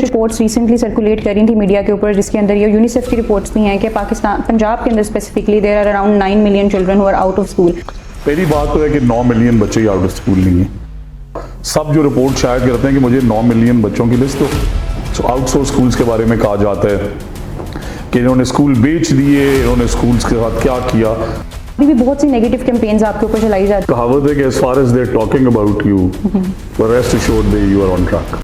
Reports recently circulate करी थी media के ऊपर, जिसके अंदर ये यूनिसेफ की रिपोर्ट्स भी हैं कि पाकिस्तान पंजाब के अंदर specifically there are around 9 million children who are out of school. पहली बात तो है कि 9 मिलियन बच्चे ही आउट ऑफ स्कूल नहीं है। सब जो रिपोर्ट शायद करते हैं कि मुझे 9 मिलियन बच्चों की लिस्ट दो। तो आउटसोर्स स्कूल्स के बारे में कहा जाता है कि इन्होंने स्कूल बेच दिए, इन्होंने स्कूल्स के साथ क्या किया। अभी भी बहुत सी नेगेटिव कैंपेन्स आपके ऊपर चलाई जाती है। कहावत है कि as far as they're talking about you, but rest assured you are on track.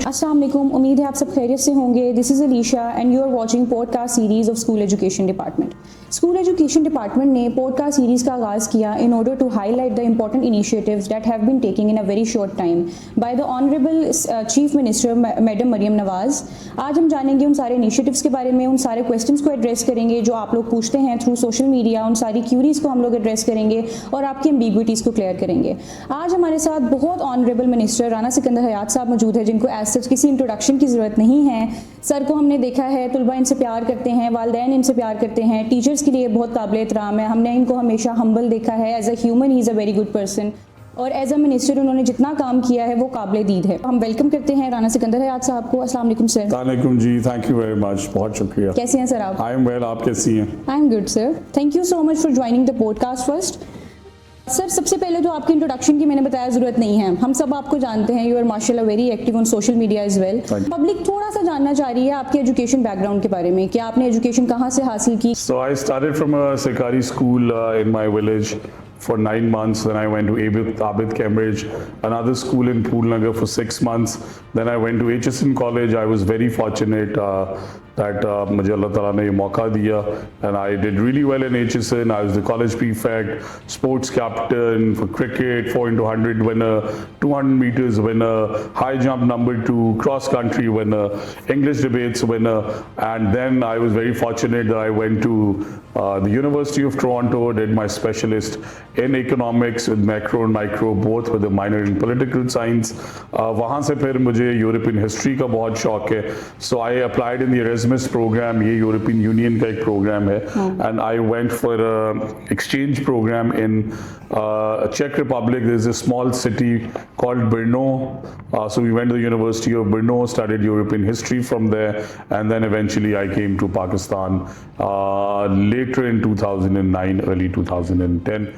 अस्सलाम वालेकुम, उम्मीद है आप सब खैरियत से होंगे। This is Alisha and you are watching podcast series of school education department. School education department ने पॉडकास्ट सीरीज़ का आगाज़ किया in order to highlight the important initiatives that have been taking in a very short time by the honourable chief minister madam Maryam Nawaz. आज हम जानेंगे उन सारे initiatives के बारे में, उन सारे क्वेश्चंस को एड्रेस करेंगे जो आप लोग पूछते हैं थ्रू सोशल मीडिया। उन सारी क्यूरीज़ को हम लोग एड्रेस करेंगे और आपकी एम्बिग्विटीज़ को क्लियर करेंगे। आज हमारे साथ बहुत ऑनरेबल मिनिस्टर राना सिकंदर हयात साहब मौजूद है, जिनको एज सच किसी इंट्रोडक्शन की ज़रूरत नहीं है। सर को हमने देखा है, तुलबा इनसे प्यार करते हैं, वालिदैन इनसे प्यार करते हैं, टीचर्स के लिए बहुत काबिल एहतराम है। हमने इनको हमेशा हम्बल देखा है। As a human he is a very good person और एज अ मिनिस्टर उन्होंने जितना काम किया है वो काबिल दीद है। हम वेलकम करते हैं राना सिकंदर हयात साहब को। अस्सलाम वालेकुम सर। वालेकुम जी, थैंक यू वेरी मच, बहुत शुक्रिया। कैसे हैं सर आप? आई एम वेल, आप कैसी हैं? I am good sir, thank you so much for joining the podcast first. Sir सबसे पहले तो आपकी इंट्रोडक्शन की मैंने बताया ज़रूरत नहीं है, हम सब आपको जानते हैं। यू आर माशाल्लाह very active on social media as well. Public थोड़ा सा जानना चाह रही है आपके एजुकेशन बैकग्राउंड के बारे में कि आपने एजुकेशन कहाँ से हासिल की। So I started from a सरकारी school in my village for 9 months. Then I went to Abid Cambridge, another school in Poolnagar for 6 months. Then I went to HSN College. I was very fortunate that मुझे अल्लाह ताला ने ये मौका दिया and I did really well in HSN. I was the college prefect, sports captain for cricket, 4x100 winner, 200 meters winner, high jump number 2, cross country winner, English debates winner, and then I was very fortunate that I went to the University of Toronto, did my specialist in economics with macro and micro, both with a minor in political science. वहाँ से फिर मुझे European history का बहुत शौक है, so I applied in the Erasmus program. ये European union का एक प्रोग्राम है, and I went for a exchange program in Czech Republic. There's a small city called Brno, so we went to the University of Brno, studied European history from there, and then eventually I came to Pakistan later in 2009, early 2010.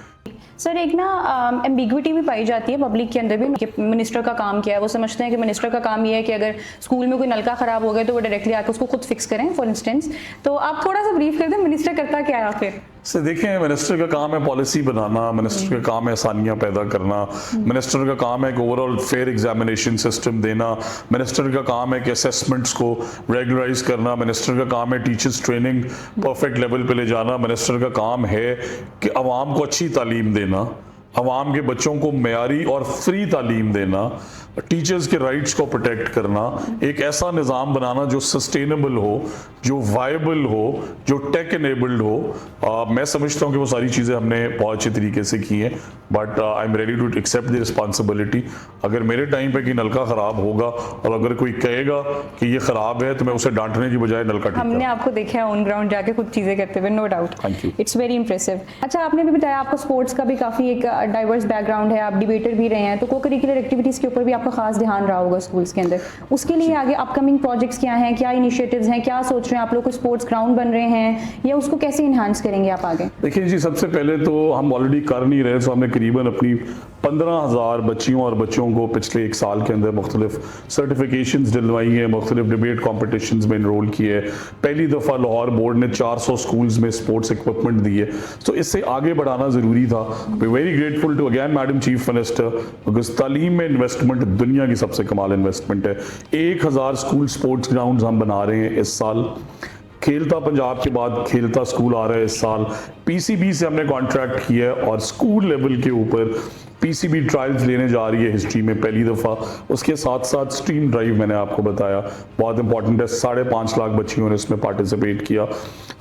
Sir एक ना ambiguity भी पाई जाती है public के अंदर भी कि minister का काम क्या है। वो समझते हैं कि मिनिस्टर का काम ये है कि अगर स्कूल में कोई नलका ख़राब हो गया तो वो डायरेक्टली आकर उसको खुद फिक्स करें फॉर इंस्टेंस। तो आप थोड़ा सा ब्रीफ कर दें, मिनिस्टर करता क्या है आखिर? से देखें, मिनिस्टर का काम है पॉलिसी बनाना, मिनिस्टर का काम है आसानियाँ पैदा करना, मिनिस्टर का काम है कि ओवरऑल फेयर एग्जामिनेशन सिस्टम देना, मिनिस्टर का काम है कि असेसमेंट्स को रेगुलराइज करना, मिनिस्टर का काम है टीचर्स ट्रेनिंग परफेक्ट लेवल पे ले जाना, मिनिस्टर का काम है कि अवाम को अच्छी तालीम देना, अवाम के बच्चों को मयारी और फ्री तालीम देना, टीचर्स के राइट्स को प्रोटेक्ट करना, एक ऐसा निज़ाम बनाना जो सस्टेनेबल हो, जो वायबल हो, जो टेक एनेबल्ड हो। मैं समझता हूँ कि वो सारी चीज़ें हमने बहुत अच्छे तरीके से की हैं, but I am ready to accept the responsibility. अगर मेरे टाइम पे कि नलका ख़राब होगा और अगर कोई कहेगा कि ये ख़राब है तो मैं उसे डांटने की बजाय नलका ठीक हमने आपको देखा है ऑन ग्राउंड जाके कुछ चीज़ें करते हुए, no doubt. Thank you, it's very impressive. अच्छा, आपने भी बताया आपका स्पोर्ट्स का भी काफ़ी एक डाइवर्स बैकग्राउंड है, आप डिबेटर भी रहे हैं, तो को करिकुलर एक्टिविटीज़ के ऊपर भी आपका खास ध्यान रहा होगा स्कूल्स के अंदर। उसके लिए आगे अपकमिंग प्रोजेक्ट्स क्या हैं, क्या इनिशिएटिव्स हैं, क्या सोच रहे हैं आप लोग? को स्पोर्ट्स ग्राउंड बन रहे हैं या उसको कैसे इन्हांस करेंगे आप आगे? देखिए जी, सबसे पहले तो हम ऑलरेडी कर नहीं रहे, तो हमने करीबन अपनी 15,000 बच्चियों और बच्चों को पिछले 1 साल के अंदर मुख्तलिफ सर्टिफिकेशंस दिलवाई हैं, मुख्तलिफ डिबेट कॉम्पिटिशन्स में इनरोल किए है। पहली दफ़ा लाहौर बोर्ड ने 400 स्कूल्स में स्पोर्ट्स इक्विपमेंट दिए, तो इससे आगे बढ़ाना ज़रूरी था। We very grateful to again madam chief minister, because तालीम में इन्वेस्टमेंट दुनिया की सबसे कमाल इन्वेस्टमेंट है। 1000 स्कूल स्पोर्ट्स ग्राउंड्स हम बना रहे हैं इस साल। खेलता पंजाब के बाद खेलता स्कूल आ रहा है इस साल। पीसीबी से हमने कॉन्ट्रैक्ट किया है और स्कूल लेवल के ऊपर पीसीबी ट्रायल्स लेने जा रही है हिस्ट्री में पहली दफ़ा। उसके साथ साथ स्ट्रीम ड्राइव मैंने आपको बताया बहुत इंपॉर्टेंट है, 5.5 लाख बच्चियों ने इसमें पार्टिसिपेट किया।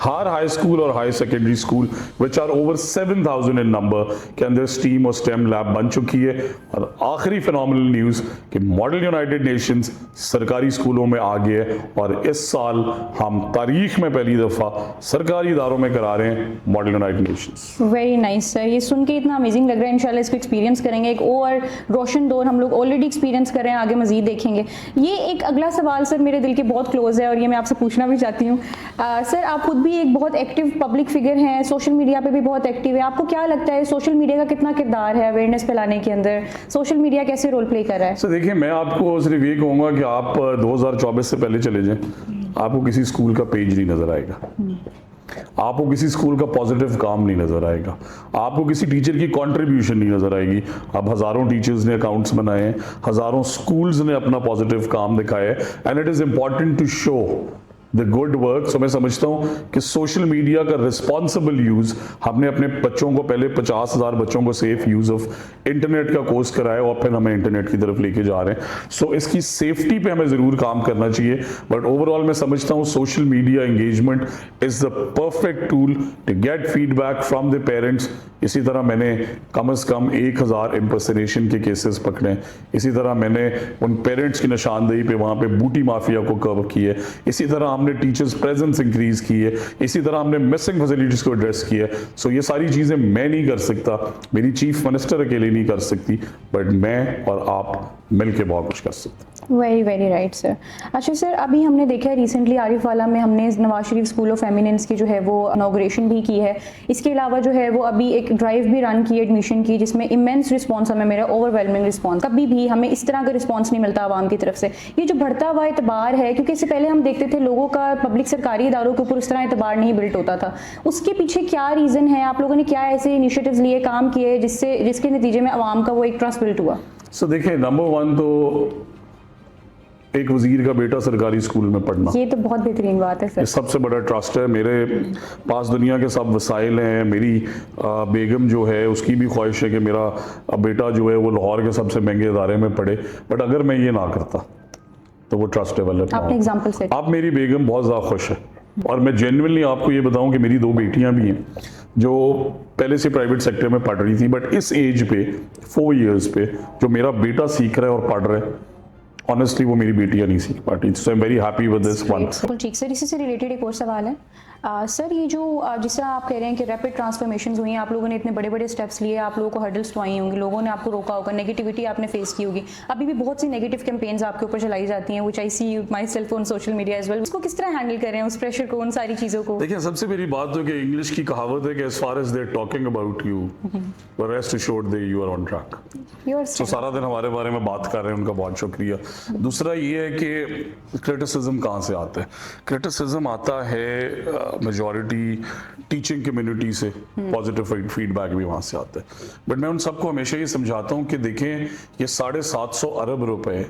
हर हाई स्कूल और high secondary school which are over 7,000 in number के अंदर स्टीम और स्टेम लैब बन चुकी है। और आखिरी फिनोमिनल न्यूज़ कि मॉडल यूनाइटेड नेशंस सरकारी स्कूलों में आ गए है और इस साल हम तारीख में पहली दफ़ा सरकारी इदारों में करा रहे हैं model United Nations. Very nice sir, ये सुन के इतना अमेजिंग लग रहा है। इंशाल्लाह इसको एक्सपीरियंस एक्सपीरियंस करेंगे, एक और रोशन दौर हम लोग ऑलरेडी एक्सपीरियंस कर रहे हैं, आगे मजीद देखेंगे। ये एक अगला सवाल सर मेरे दिल के बहुत क्लोज है और ये मैं आपसे पूछना भी चाहती हूँ। सर आप खुद भी एक बहुत एक्टिव पब्लिक फिगर हैं, सोशल मीडिया पे भी बहुत एक्टिव है, आपको क्या लगता है सोशल मीडिया का कितना किरदार है अवेयरनेस फैलाने के अंदर? सोशल मीडिया कैसे रोल प्ले कर रहा है? सर देखिए, मैं आपको सिर्फ ये कहूँगा कि आप 2024 से पहले चले जाएं, आपको किसी स्कूल का पेज नहीं नजर आएगा, आपको किसी स्कूल का पॉजिटिव काम नहीं नजर आएगा, आपको किसी टीचर की कंट्रीब्यूशन नहीं नजर आएगी। अब हजारों टीचर्स ने अकाउंट्स बनाए हैं, हजारों स्कूल्स ने अपना पॉजिटिव काम दिखाया है, and it is important to show the good work. So मैं समझता हूं कि सोशल मीडिया का रिस्पॉन्सिबल यूज, हमने अपने बच्चों को पहले 50,000 बच्चों को सेफ यूज ऑफ इंटरनेट का कोर्स कराया और फिर हमें इंटरनेट की तरफ लेके जा रहे हैं। सो इसकी सेफ्टी पे हमें जरूर काम करना चाहिए, बट ओवरऑल मैं समझता हूं social media engagement is the perfect tool to get feedback from the parents. इसी तरह मैंने कम से कम 1000 इम्पर्सनेशन के केसेस पकड़े, इसी तरह मैंने उन पेरेंट्स की निशानदेही पे वहां पे बूटी माफिया को कवर किए, इसी तरह हमने टीचर्स प्रेजेंस इंक्रीज की है, इसी तरह हमने मिसिंग फैसिलिटीज को एड्रेस किया है। सो ये सारी चीजें मैं नहीं कर सकता, मेरी चीफ मिनिस्टर अकेले नहीं कर सकती, बट मैं और आप मिलके बहुत कुछ कर सकते हैं। Very very right sir. अच्छा सर, अभी हमने देखा है रिसेंटली आरिफ वाला में हमने Nawaz Sharif school of eminence की जो है वो इनॉग्रेशन भी की है। इसके अलावा जो है वो अभी एक ड्राइव भी रन की एडमिशन की, जिसमें इमेंस रिस्पॉन्स हमें मेरा ओवरवेलमिंग रिस्पॉन्स, कभी भी हमें इस तरह का रिस्पॉन्स नहीं मिलता आवाम की तरफ से। ये जो बढ़ता हुआ एतबार है, क्योंकि इससे पहले हम देखते थे लोगों का पब्लिक सरकारी इदारों के ऊपर इस तरह एतबार नहीं बिल्ट होता था, उसके पीछे क्या रीज़न है? आप लोगों ने क्या ऐसे इनिशिएटिव्स लिए, काम किए जिसके नतीजे में आवाम का वो एक ट्रस्ट बिल्ट हुआ? सो देखिए, नंबर 1 तो एक वजीर का बेटा सरकारी स्कूल में पढ़ना, ये तो बहुत बेहतरीन बात है सर। ये सबसे बड़ा ट्रस्ट है। मेरे पास दुनिया के सब वसाइल हैं, मेरी बेगम जो है उसकी भी ख्वाहिश है कि मेरा बेटा जो है वो लाहौर के सबसे महंगे इदारे में पढ़े, बट अगर मैं ये ना करता तो वो ट्रस्ट डेवलप ना आपने हो। एग्जांपल से अब मेरी बेगम बहुत ज़्यादा खुश है, और मैं जेन्युइनली आपको ये बताऊं कि मेरी 2 बेटियां भी हैं जो पहले से प्राइवेट सेक्टर में पढ़ रही थी, बट इस एज पे 4 इयर्स पे जो मेरा बेटा सीख रहा है और पढ़ रहा है, ऑनेस्टली वो मेरी बेटियां नहीं सीख पाती। So I am very happy with this one. बिल्कुल ठीक सर। इसी से रिलेटेड एक और सवाल है सर, ये जो जिस तरह आप कह रहे हैं कि रैपिड ट्रांसफॉर्मेशंस हुई हैं, आप लोगों ने इतने बड़े बड़े स्टेप्स लिए, आप लोगों को हर्डल्स तो आई होंगी, लोगों ने आपको रोका होगा, नेगेटिविटी आपने फेस की होगी, अभी भी बहुत सी नेगेटिव कैंपेन्स आपके ऊपर चलाई जाती हैं, which I see myself on social media as well. उसको किस तरह हैंडल कर रहे हैं, उस प्रेशर को, उन सारी चीज़ों को? देखिए, सबसे मेरी बात तो कि इंग्लिश की कहावत है कि as far as they talking about you, the rest assured they you are on track. तो सारा दिन हमारे बारे में बात कर रहे हैं, उनका बहुत शुक्रिया। दूसरा ये है कि क्रिटिसिज्म कहाँ से आता है? क्रिटिसिज्म आता है मेजॉरिटी टीचिंग कम्युनिटी से, पॉजिटिव फीडबैक भी वहाँ से आता है, बट मैं उन सबको हमेशा ये समझाता हूँ कि देखें, ये 750 अरब रुपए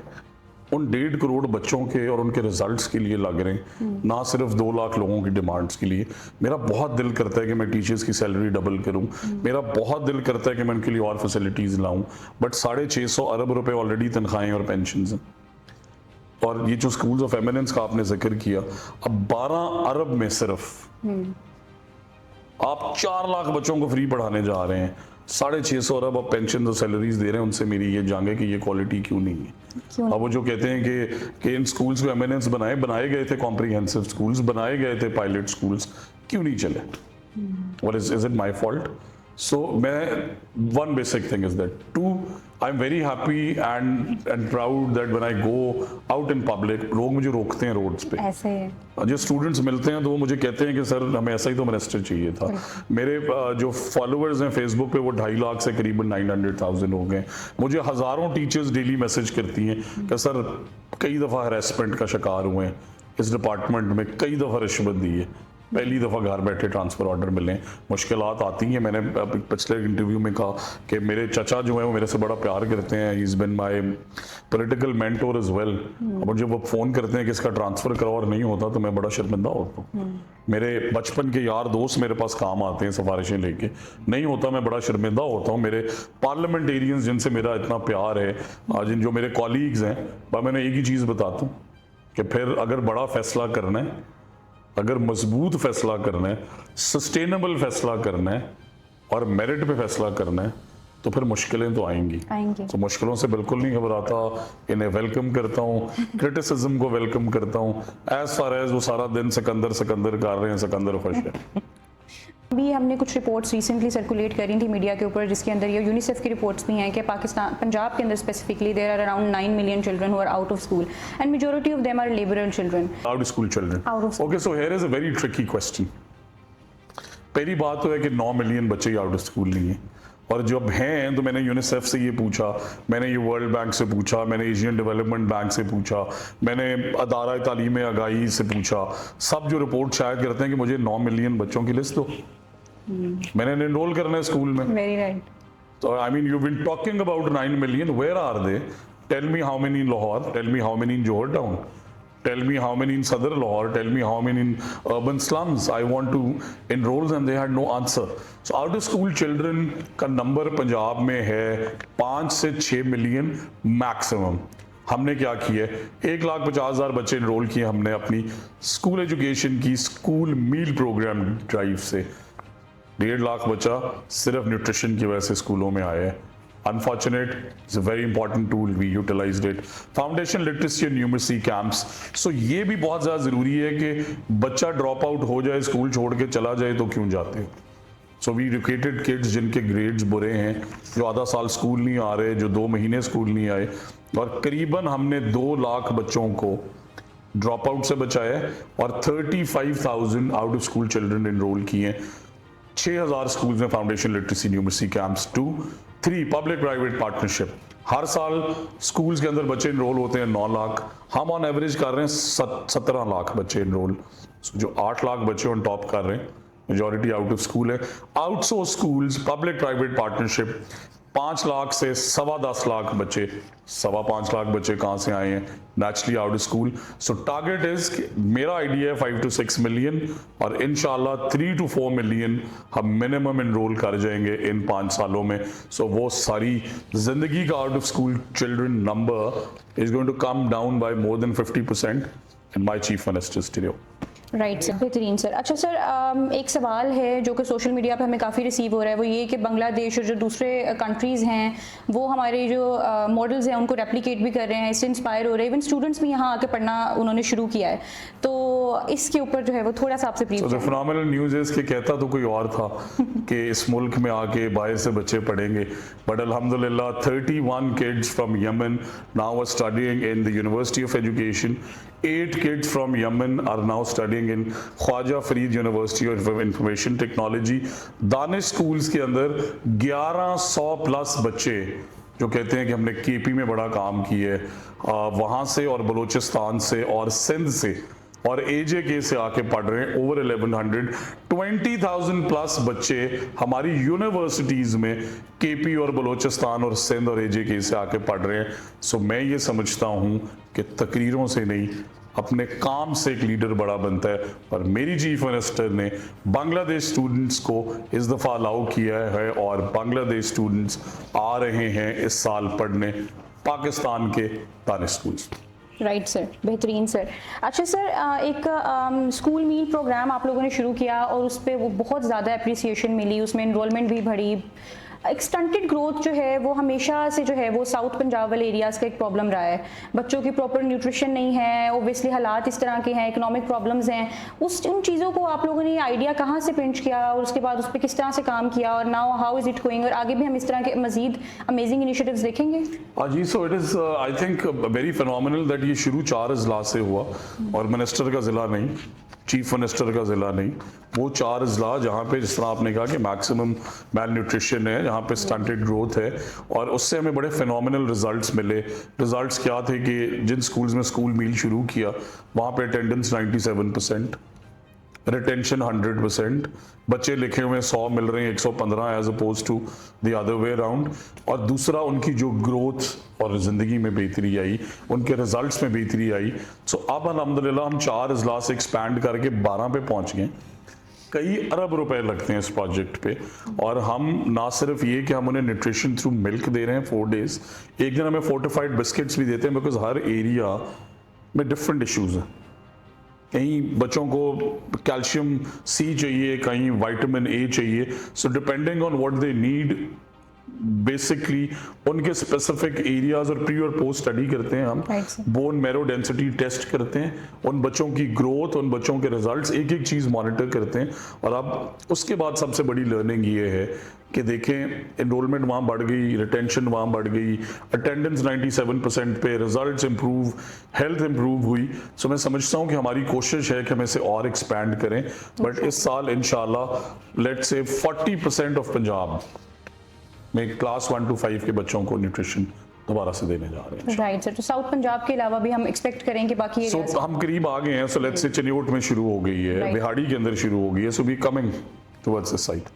उन 1.5 करोड़ बच्चों के और उनके रिजल्ट्स के लिए लग रहे हैं, ना सिर्फ 2 लाख लोगों की डिमांड्स के लिए। मेरा बहुत दिल करता है कि मैं टीचर्स की सैलरी डबल करूं, मेरा बहुत दिल करता है कि मैं उनके लिए और फैसिलिटीज लाऊं, बट 650 अरब रुपए ऑलरेडी तनख्वाहें और पेंशन हैं। और ये जो स्कूल्स ऑफ एमिनेंस का आपने जिक्र किया, अब 12 अरब में सिर्फ आप 4 लाख बच्चों को फ्री पढ़ाने जा रहे हैं, 650 अरब आप पेंशन और सैलरीज दे रहे हैं। उनसे मेरी ये जांग है कि ये क्वालिटी क्यों नहीं है। अब वो जो कहते हैं कि इन स्कूल्स को एमिनेंस बनाए गए थे, कॉम्प्रिहेंसिव स्कूल्स बनाए गए थे, पायलट स्कूल्स क्यों नहीं चले? और इज इट माई फॉल्ट? सो मैं one basic thing is that. 2, I am very happy and proud that when I go out in public, लोग मुझे रोकते हैं रोड्स पे, ऐसे जो स्टूडेंट्स मिलते हैं तो वो मुझे कहते हैं कि सर हमें ऐसा ही तो मिनिस्टर चाहिए था। मेरे जो फॉलोअर्स हैं फेसबुक पे वो 2.5 लाख से करीबन 900,000 हो गए। मुझे हज़ारों टीचर्स डेली मैसेज करती हैं कि सर कई दफ़ा हरेसमेंट का शिकार हुए हैं, इस डिपार्टमेंट में कई दफ़ा रिश्वत दी है, पहली दफ़ा घर बैठे ट्रांसफ़र ऑर्डर मिले, मुश्किलात आती हैं। मैंने पिछले इंटरव्यू में कहा कि मेरे चचा जो है वो मेरे से बड़ा प्यार करते हैं, he is been my political mentor as well. अब जब वो फ़ोन करते हैं कि इसका ट्रांसफ़र करो और नहीं होता तो मैं बड़ा शर्मिंदा होता हूँ। मेरे बचपन के यार दोस्त मेरे पास काम आते हैं सिफारिशें लेके, नहीं होता मैं बड़ा शर्मिंदा होता हूँ। मेरे पार्लियामेंटेरियंस जिनसे मेरा इतना प्यार है, जिन जो मेरे कॉलीग्स हैं, मैं एक ही चीज़ बताता हूँ कि फिर अगर बड़ा फैसला करना है, अगर मजबूत फैसला करना है, सस्टेनेबल फैसला करना है और मेरिट पे फैसला करना है, तो फिर मुश्किलें तो आएंगी। तो मुश्किलों से बिल्कुल नहीं घबराता, इन्हें वेलकम करता हूँ, क्रिटिसिज्म को वेलकम करता हूँ। एज फार एज वो सारा दिन सिकंदर कर रहे हैं, सिकंदर खुश है। अभी हमने कुछ रिपोर्ट्स रिसेंटली सर्कुलेट करी थी मीडिया के ऊपर, जिसके अंदर ये यूनिसेफ की रिपोर्ट्स भी हैं कि पाकिस्तान पंजाब के अंदर specifically there are around 9 million children who are out of school and majority of them are labourer children. Out of school children. Out of school. Okay, so here is a very tricky question. पहली बात तो है कि 9 million बच्चे ही out of school नहीं है, और जब हैं तो मैंने यूनिसेफ से ये पूछा, मैंने ये वर्ल्ड बैंक से पूछा, मैंने एशियन डेवलपमेंट बैंक से पूछा, मैंने अदारा तालीम आगाही से पूछा, सब जो रिपोर्ट शायद करते हैं कि मुझे 9 मिलियन बच्चों की लिस्ट दो, मैंने एनरोल करना है स्कूल में. Very right. So I mean, you've been talking about 9 million. Where are they? Tell me how many in Lahore. Tell me how many in Johor town. Tell me how many in Sadr Lahore. Tell me how many in urban slums. I want to enroll them. They had no answer. So out of school children का number Punjab में है 5 से 6 million maximum. हमने क्या किया है, 1,50,000 बच्चे enrol किए हमने अपनी स्कूल एजुकेशन की स्कूल मील प्रोग्राम ड्राइव से. 1.5 लाख बच्चा सिर्फ न्यूट्रिशन की वजह से स्कूलों में आया है. Unfortunate, it's a very important tool, we utilized it. Foundation literacy and numeracy camps. So ये भी बहुत ज़्यादा ज़रूरी है कि बच्चा ड्रॉप आउट हो जाए, स्कूल छोड़ के चला जाए तो क्यों जाते हो. So we educated kids जिनके ग्रेड्स बुरे हैं, जो आधा साल स्कूल नहीं आ रहे, जो 2 महीने स्कूल नहीं आए, और करीबन हमने 2 लाख बच्चों को ड्रॉप आउट से बचाया है और 35,000 out of school children enrol किए हैं. 6,000 स्कूल्स में foundation literacy numeracy camps. 2, 3 public private partnership. हर साल स्कूल्स के अंदर बच्चे इनरोल होते हैं 9 लाख, हम ऑन एवरेज कर रहे हैं 17 लाख बच्चे इनरोल. जो 8 लाख बच्चे ऑन टॉप कर रहे हैं, मेजॉरिटी आउट ऑफ स्कूल है. Outsource schools, public private partnership, 5 lakh से 10.25 लाख बच्चे, 5.25 लाख बच्चे कहाँ से आए हैं, naturally out of school. So target is, मेरा आइडिया है 5 to 6 मिलियन, और इंशाल्लाह 3 to 4 मिलियन हम मिनिमम इनरोल कर जाएंगे इन 5 सालों में. सो वो सारी जिंदगी का out of school children number is going to come down by more than 50% in my chief minister's tenure. Right sir, बेहतरीन सर. अच्छा सर, एक सवाल है जो कि सोशल मीडिया पे हमें काफ़ी रिसीव हो रहा है, वो ये कि बांग्लादेश और जो दूसरे कंट्रीज़ हैं वो हमारे जो मॉडल्स हैं उनको रेप्लिकेट भी कर रहे हैं, इससे इंस्पायर हो रहे हैं. इवन स्टूडेंट्स भी यहाँ आके पढ़ना उन्होंने शुरू किया है, तो इसके ऊपर जो है वो थोड़ा सा आपसे please. So the phenomenal news is कि कहता तो कोई और था कि इस मुल्क में आके बाहर से बच्चे पढ़ेंगे, बट अल्हम्दुलिल्लाह 31 kids from Yemen now are studying in the University of Education. 8 kids from Yemen are now studying in Khwaja Farid university of information technology. Danish schools के अंदर 1100 प्लस बच्चे जो कहते हैं कि हमने केपी में बड़ा काम किया है, वहाँ से और बलूचिस्तान से और सिंध से और एजेके से आके पढ़ रहे हैं. ओवर 1100, 20,000 प्लस बच्चे हमारी यूनिवर्सिटीज में केपी और बलूचिस्तान और सिंध और एजेके से आके पढ़ रहे हैं. सो मैं ये समझता हूँ कि तकरीरों से नहीं, अपने काम से एक लीडर बड़ा बनता है. और मेरी चीफ मिनिस्टर ने बांग्लादेश स्टूडेंट्स को इस दफ़ा अलाउ किया है और बांग्लादेश स्टूडेंट्स आ रहे हैं इस साल पढ़ने पाकिस्तान के दानिश स्कूल्स. राइट सर, बेहतरीन सर. अच्छा सर, एक स्कूल मील प्रोग्राम आप लोगों ने शुरू किया और उस पर वो बहुत ज़्यादा अप्रिसिएशन मिली, उसमें इन्रोलमेंट भी बढ़ी. एक स्टंटेड ग्रोथ जो है वो हमेशा से जो है वो साउथ पंजाब वाले एरियाज़ का एक प्रॉब्लम रहा है. बच्चों की प्रॉपर न्यूट्रिशन नहीं है, ओबियसली हालात इस तरह के हैं, इकोनॉमिक प्रॉब्लम्स हैं. उन चीज़ों को आप लोगों ने ये आइडिया कहाँ से पिंच किया और उसके बाद उस पर किस तरह से काम किया, और now how is it going, और आगे भी हम इस तरह के मजीद अमेजिंग इनिशिएटिव्स देखेंगे? जी, so it is I think very phenomenal that ये शुरू 4 अजला से हुआ, और मिनिस्टर का ज़िला नहीं, चीफ मिनिस्टर का ज़िला नहीं, वो 4 अजला जहाँ पे जिस तरह आपने कहा कि मैक्सिमम मैल न्यूट्रिशन है, जहाँ पे स्टंटेड ग्रोथ है, और उससे हमें बड़े फिनोमिनल रिजल्ट्स मिले. रिजल्ट्स क्या थे कि जिन स्कूल्स में स्कूल मील शुरू किया वहाँ पे अटेंडेंस 97%, रिटेंशन 100%, बच्चे लिखे हुए 100 मिल रहे हैं 115 as oppose to the other way around. और दूसरा उनकी जो ग्रोथ और ज़िंदगी में बेहतरी आई, उनके रिजल्ट्स में बेहतरी आई. सो अब अल्हम्दुलिल्लाह हम 4 अजला से एक्सपैंड करके 12 पे पहुंच गए. कई अरब रुपए लगते हैं इस प्रोजेक्ट पे, और हम ना सिर्फ ये कि हम उन्हें न्यूट्रिशन थ्रू मिल्क दे रहे हैं 4 डेज, एक दिन हमें फोर्टिफाइड बिस्किट्स भी देते हैं, बिकॉज हर एरिया में डिफरेंट इश्यूज हैं. कहीं बच्चों को कैल्शियम सी चाहिए, कहीं विटामिन ए चाहिए. So depending on what they need basically उनके स्पेसिफिक एरियाज और प्री और पोस्ट स्टडी करते हैं हम, Right, sir. Bone marrow density test करते हैं, उन बच्चों की ग्रोथ, उन बच्चों के रिजल्ट्स, एक एक चीज़ मॉनिटर करते हैं। और अब उसके बाद सबसे बड़ी लर्निंग ये है कि देखें एनरोलमेंट वहाँ बढ़ गई, रिटेंशन वहाँ बढ़ गई, अटेंडेंस 97% पे, रिजल्ट्स इंप्रूव, हेल्थ इंप्रूव हुई। सो मैं समझता हूँ कि हमारी कोशिश है कि हम इसे और एक्सपैंड करें, बट इस साल इंशाल्लाह लेट्स से 40% ऑफ पंजाब में क्लास 1 to 5 के बच्चों को न्यूट्रिशन दोबारा से देने जा रहे हैं। राइट सर, तो साउथ पंजाब के अलावा भी हम एक्सपेक्ट करें कि बाकी सो areas- हम करीब आ गए हैं। सो लेट्स से चिन्योट में शुरू हो गई है, Right. बिहाड़ी के अंदर शुरू हो गई है, so we coming towards this side.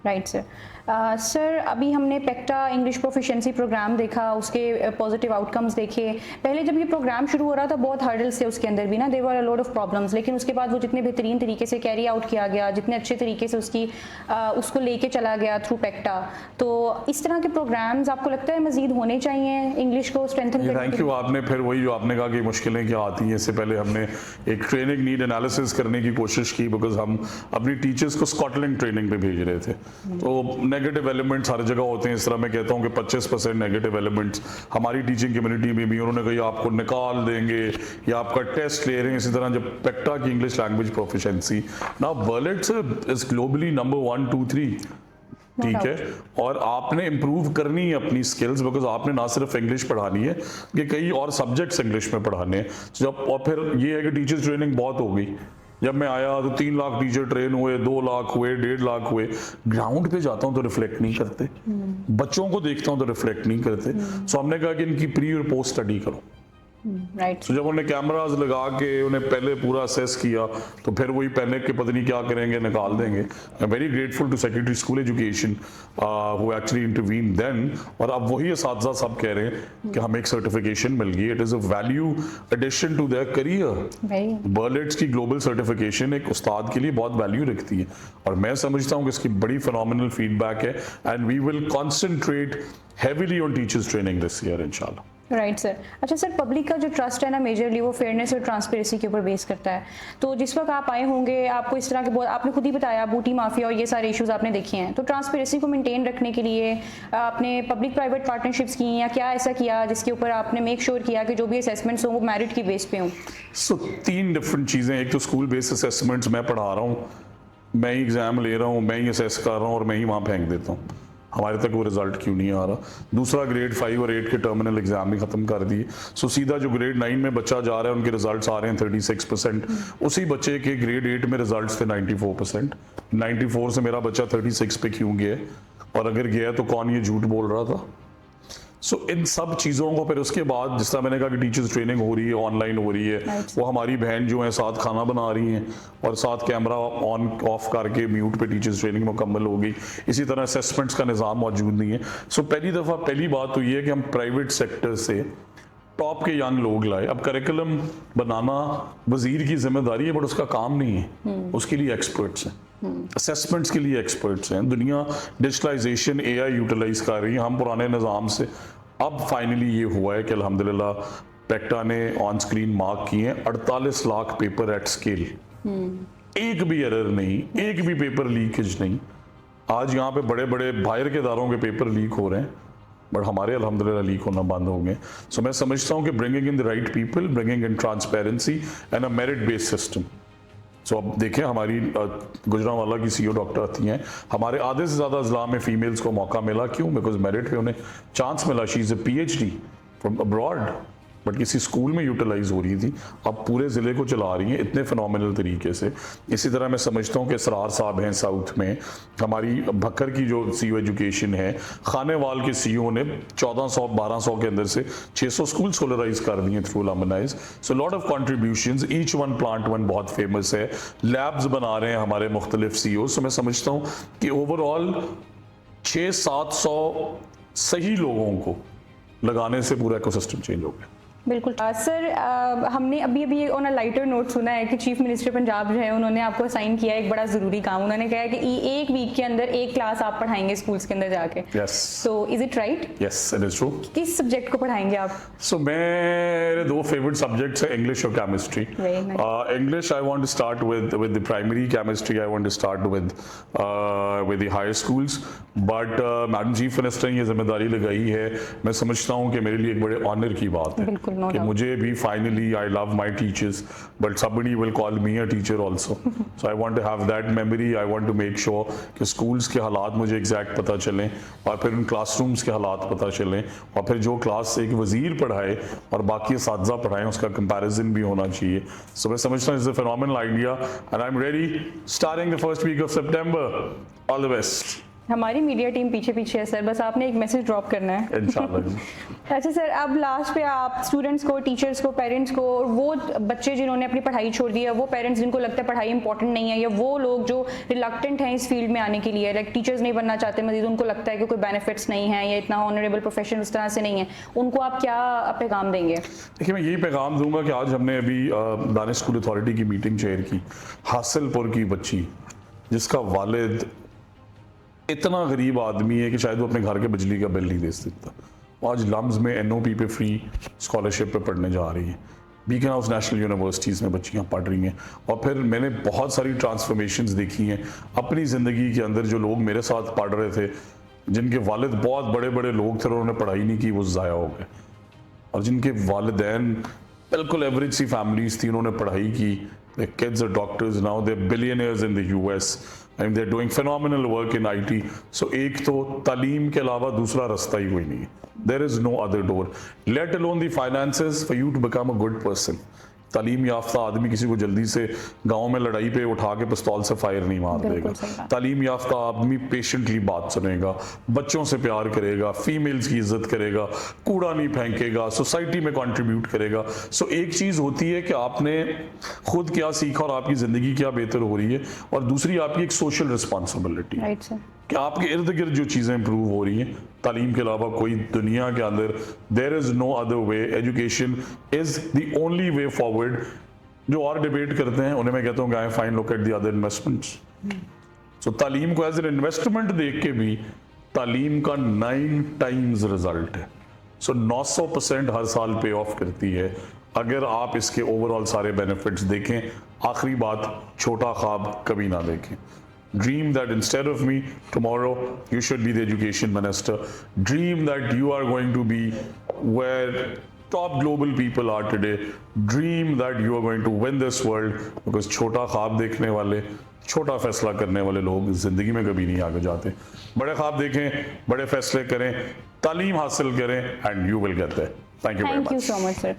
Right sir. Sir अभी हमने पेक्टा इंग्लिश प्रोफिशिएंसी प्रोग्राम देखा, उसके पॉजिटिव आउटकम्स देखे। पहले जब ये प्रोग्राम शुरू हो रहा था बहुत हर्डल्स थे उसके अंदर भी ना, there were a lot of problems, लेकिन उसके बाद वो जितने बेहतरीन तरीके से कैरी आउट किया गया, जितने अच्छे तरीके से उसको लेके चला गया थ्रू पेक्टा, तो इस तरह के प्रोग्राम्स आपको लगता है मजीद होने चाहिए इंग्लिश को स्ट्रेंथन करने थैंक के यू। आपने फिर वही जो आपने कहा कि मुश्किलें क्या आती हैं, इससे पहले हमने एक ट्रेनिंग नीड एनालिसिस करने की कोशिश की, बिकॉज हम अपनी टीचर्स को स्कॉटलैंड ट्रेनिंग पे भेज रहे थे। तो नेगेटिव एलिमेंट्स हर जगह होते हैं, इस तरह मैं कहता हूँ कि 25% नेगेटिव एलिमेंट्स हमारी टीचिंग कम्युनिटी में भी, उन्होंने कहा आपको निकाल देंगे या आपका टेस्ट ले रहे हैं। इसी तरह जब पेक्टा की English language proficiency now Berlitz is globally number 1, 2, 3, ठीक है, और आपने इम्प्रूव करनी है अपनी स्किल्स, बिकॉज आपने ना सिर्फ इंग्लिश पढ़ानी है कि कई और सब्जेक्ट्स इंग्लिश में पढ़ाने हैं। जब और फिर ये है कि टीचर्स ट्रेनिंग बहुत हो गई। जब मैं आया तो 3 लाख टीचर ट्रेन हुए, 2 लाख हुए, 1.5 लाख हुए। ग्राउंड पे जाता हूँ तो रिफ्लेक्ट नहीं करते, बच्चों को देखता हूँ तो रिफ्लेक्ट नहीं करते। सो हमने कहा कि इनकी प्री और पोस्ट स्टडी करो। राइट तो जब उन्हें कैमराज लगा के उन्हें पहले पूरा असेस किया, तो फिर वही पहले के पता नहीं क्या करेंगे, निकाल देंगे। I am very grateful to secretary school education who actually intervene then, और अब वही असातिज़ा सब कह रहे हैं कि हमें एक सर्टिफिकेशन मिल गई, it is a value addition to their career. Very Berlitz की ग्लोबल सर्टिफिकेशन एक उस्ताद के लिए बहुत वैल्यू रखती है, और मैं समझता हूँ कि इसकी बड़ी फिनोमिनल फीडबैक है, and we will concentrate heavily on teachers training this year इंशाल्लाह। Right sir. अच्छा सर, पब्लिक का जो ट्रस्ट है ना मेजरली वो फेयरनेस और ट्रांसपेरेंसी के ऊपर बेस करता है। तो जिस वक्त आप आए होंगे आपको इस तरह के बहुत, आपने खुद ही बताया बूटी माफिया और ये सारे इश्यूज आपने देखे हैं, तो ट्रांसपेरेंसी को मेंटेन रखने के लिए आपने पब्लिक प्राइवेट पार्टनरशिप्स की या क्या ऐसा किया जिसके ऊपर आपने मेक श्योर किया कि जो भी असेसमेंट्स हों वो मेरिट की बेस पे हों? सो 3 डिफरेंट चीज़ें, एक तो स्कूल बेस्ड असेसमेंट्स मैं पढ़ा रहा हूँ, मैं ही एग्ज़ाम ले रहा हूँ, मैं ही असेस कर रहा हूँ और मैं ही वहाँ फेंक देता हूँ, हमारे तक वो रिजल्ट क्यों नहीं आ रहा। दूसरा, ग्रेड 5 और 8 के टर्मिनल एग्जाम भी खत्म कर दिए। सो सीधा जो ग्रेड 9 में बच्चा जा रहा है उनके रिजल्ट्स आ रहे हैं 36%, उसी बच्चे के ग्रेड 8 में रिजल्ट्स थे 94%। 94 से मेरा बच्चा 36 पे क्यों गया, और अगर गया तो कौन ये झूठ बोल रहा था। सो इन सब चीज़ों को फिर उसके बाद, जिस तरह मैंने कहा कि टीचर्स ट्रेनिंग हो रही है, ऑनलाइन हो रही है, Right. वो हमारी बहन जो है साथ खाना बना रही हैं और साथ कैमरा ऑन ऑफ करके म्यूट पे टीचर्स ट्रेनिंग मुकम्मल हो गई। इसी तरह असेसमेंट्स का निज़ाम मौजूद नहीं है। सो पहली बात तो ये है कि हम प्राइवेट सेक्टर से टॉप के यंग लोग लाए। अब करिकुलम बनाना वजीर की जिम्मेदारी है, बट उसका काम नहीं है, उसके लिए एक्सपर्ट्स हैं, असेसमेंट्स के लिए एक्सपर्ट्स हैं। दुनिया डिजिटलाइजेशन, AI यूटिलाइज कर रही है, हम पुराने निज़ाम से। अब फाइनली ये हुआ है कि अल्हम्दुलिल्लाह पेक्टा ने ऑन स्क्रीन मार्क किए हैं 48 लाख पेपर एट स्केल, एक भी एरर नहीं, एक भी पेपर लीकेज नहीं। आज यहाँ पे बड़े बड़े बाहर के इदारों के पेपर लीक हो रहे हैं, बट हमारे अल्हम्दुलिल्लाह लीक होना बंद हो गए। सो मैं समझता हूँ कि bringing in the right people, bringing in transparency and a merit based system. So अब देखें, हमारी गुजरांवाला की CEO डॉक्टर आती हैं, हमारे आधे से ज़्यादा अजला में फीमेल्स को मौका मिला, क्यों? बिकॉज मेरिट पे उन्हें चांस मिला। She is a PhD from abroad, but किसी स्कूल में यूटिलाइज हो रही थी, अब पूरे ज़िले को चला रही हैं इतने फिनोमिनल तरीके से। इसी तरह मैं समझता हूँ कि इसरार साहब हैं साउथ में, हमारी भक्कर की जो CEO एजुकेशन है, खानेवाल के CEO ने 1400-1200 के अंदर से 600 स्कूल सोलराइज कर दिए through alumni. So lot of contributions, each one plant one बहुत फेमस है, लैब्स बना रहे हैं हमारे मुख्तलिफ CEO। सो मैं समझता हूँ कि ओवरऑल 600-700 सही लोगों को लगाने से पूरा इकोसिस्टम चेंज हो गया। बिल्कुल सर, हमने अभी ऑन अ लाइटर नोट सुना है कि चीफ मिनिस्टर पंजाब जो है उन्होंने आपको असाइन किया एक बड़ा ज़रूरी काम। उन्होंने कहा है कि एक वीक के अंदर एक क्लास आप पढ़ाएंगे स्कूल्स के अंदर जाके। Yes. So is it right? Yes, it is true. किस सब्जेक्ट को पढ़ाएंगे आप? So मेरे दो फेवरेट सब्जेक्ट्स हैं, इंग्लिश और chemistry. Very nice. English I want to start with the primary, chemistry I want to start with the higher schools, but madam chief minister ने ये जिम्मेदारी लगाई है, मैं समझता हूँ कि मेरे लिए एक बड़े ऑनर की बात है बिल्कुल, no कि doubt. मुझे भी finally I love my teachers but somebody will call me a teacher also. So I want to have that memory. I want to make sure कि schools के हालात मुझे एग्जैक्ट पता चलें और फिर उन क्लासरूम्स के हालात पता चलें और फिर जो क्लास एक वजीर पढ़ाए और बाकी असातिज़ा पढ़ाएं उसका कंपैरिजन भी होना चाहिए। So मैं समझता हूँ it's a phenomenal idea and I'm ready starting the first week of September. All the best. हमारी मीडिया टीम पीछे पीछे है सर, बस आपने एक मैसेज ड्रॉप करना है। इंशाल्लाह जी। अच्छा सर, अब लास्ट पे आप स्टूडेंट्स को, टीचर्स को, पेरेंट्स को, और वो बच्चे जिन्होंने अपनी पढ़ाई छोड़ दी है, वो पेरेंट्स जिनको लगता है पढ़ाई इंपॉर्टेंट नहीं है, या वो लोग जो रिलक्टेंट हैं इस फील्ड में आने के लिए, लाइक टीचर्स नहीं बनना चाहते मजीद, उनको लगता है कि कोई बेनिफिट्स नहीं है या इतना ऑनरेबल प्रोफेशन उस तरह से नहीं है, उनको आप क्या पैगाम देंगे? देखिए, मैं यही पैगाम दूंगा कि आज हमने अभी दानिश स्कूल अथॉरिटी की मीटिंग चेयर की। हासिलपुर की बच्ची जिसका वालिद इतना गरीब आदमी है कि शायद वो अपने घर के बिजली का बिल नहीं दे सकता, वो आज लम्स में एनओपी पे फ्री स्कॉलरशिप पे पढ़ने जा रही है। बीकन हाउस नेशनल यूनिवर्सिटीज़ में बच्चियाँ पढ़ रही हैं। और फिर मैंने बहुत सारी ट्रांसफॉर्मेशंस देखी हैं अपनी ज़िंदगी के अंदर। जो लोग मेरे साथ पढ़ रहे थे, जिनके वालिद बहुत बड़े बड़े लोग थे और उन्होंने पढ़ाई नहीं की, वो ज़ाया हो गए। और जिनके वालिदैन बिल्कुल एवरेज सी फैमिलीज थी, उन्होंने पढ़ाई की, their kids are doctors now, they're billionaires in the US and they're doing phenomenal work in IT. So एक तो तालीम के अलावा दूसरा रास्ता ही कोई नहीं है। There is no other door, let alone the finances for you to become a good person. तालीम याफ्ता आदमी किसी को जल्दी से गांव में लड़ाई पे उठा के पिस्तौल से फायर नहीं मार देगा। तालीम याफ्ता आदमी पेशेंटली बात सुनेगा, बच्चों से प्यार करेगा, फीमेल्स की इज्जत करेगा, कूड़ा नहीं फेंकेगा, सोसाइटी में कंट्रीब्यूट करेगा। सो एक चीज़ होती है कि आपने खुद क्या सीखा और आपकी ज़िंदगी क्या बेहतर हो रही है, और दूसरी आपकी एक सोशल रिस्पॉन्सिबिलिटी कि आपके इर्द गिर्द जो चीज़ें इंप्रूव हो रही हैं। तालीम के अलावा कोई दुनिया के अंदर there is no other way, education is the only way forward. जो और डिबेट करते हैं उन्हें मैं कहता हूँ guy fine look at the other investments. So तालीम को एज एन इन्वेस्टमेंट देख के भी तालीम का 9 टाइम्स रिजल्ट है। सो 900% हर साल पे ऑफ करती है अगर आप इसके ओवरऑल सारे बेनिफिट्स देखें। आखिरी बात, छोटा ख्वाब कभी ना देखें। Dream that instead of me, tomorrow you should be the education minister. Dream that you are going to be where top global people are today. Dream that you are going to win this world, because छोटा ख्वाब देखने वाले, छोटा फैसला करने वाले लोग जिंदगी में कभी नहीं आगे जाते। बड़े ख्वाब देखें, बड़े फैसले करें, तालीम हासिल करें, and you will get there. Thank you very much. Thank you so much, sir.